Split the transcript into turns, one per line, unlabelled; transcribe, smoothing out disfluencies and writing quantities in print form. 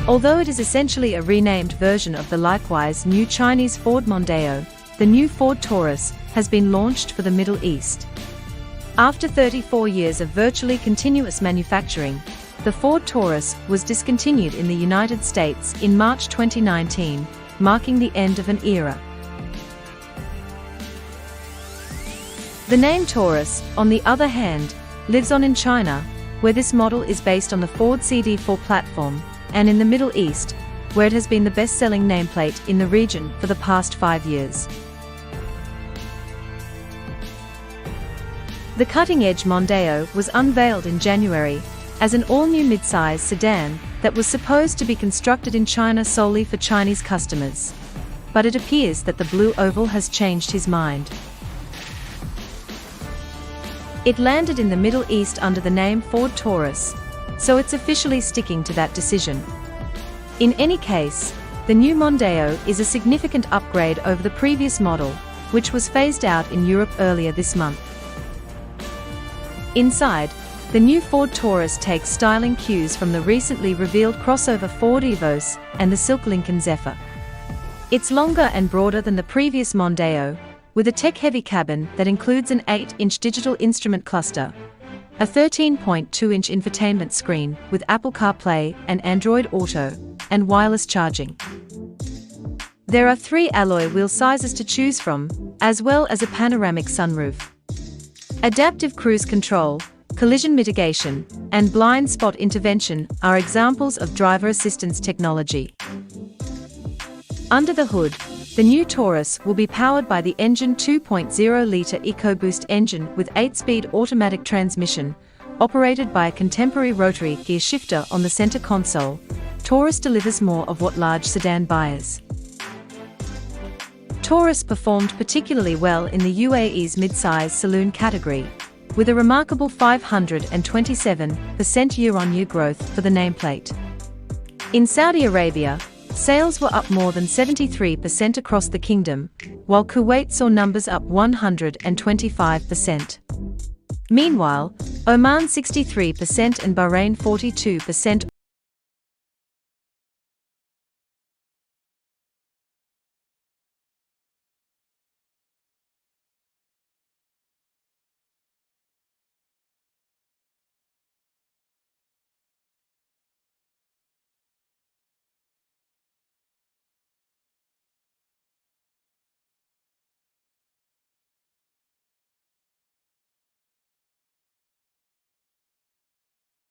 Although it is essentially a renamed version of the likewise new Chinese Ford Mondeo, the new Ford Taurus has been launched for the Middle East. After 34 years of virtually continuous manufacturing, the Ford Taurus was discontinued in the United States in March 2019, marking the end of an era. The name Taurus, on the other hand, lives on in China, where this model is based on the Ford CD4 platform, and in the Middle East, where it has been the best-selling nameplate in the region for the past 5 years. The cutting-edge Mondeo was unveiled in January as an all-new mid-size sedan that was supposed to be constructed in China solely for Chinese customers. But it appears that the blue oval has changed his mind. It landed in the Middle East under the name Ford Taurus, so it's officially sticking to that decision. In any case, the new Mondeo is a significant upgrade over the previous model, which was phased out in Europe earlier this month. Inside, the new Ford Taurus takes styling cues from the recently revealed crossover Ford Evos and the Silk Lincoln Zephyr. It's longer and broader than the previous Mondeo, with a tech-heavy cabin that includes an 8-inch digital instrument cluster, a 13.2-inch infotainment screen with Apple CarPlay and Android Auto, and wireless charging. There are 3 alloy wheel sizes to choose from, as well as a panoramic sunroof. Adaptive cruise control, collision mitigation, and blind spot intervention are examples of driver assistance technology. Under the hood, the new Taurus will be powered by the engine 2.0-litre EcoBoost engine with 8-speed automatic transmission, operated by a contemporary rotary gear shifter on the center console. Taurus delivers more of what large sedan buyers. Taurus performed particularly well in the UAE's mid-size saloon category, with a remarkable 527% year-on-year growth for the nameplate. In Saudi Arabia, sales were up more than 73% across the kingdom, while Kuwait saw numbers up 125%. Meanwhile, Oman 63% and Bahrain 42%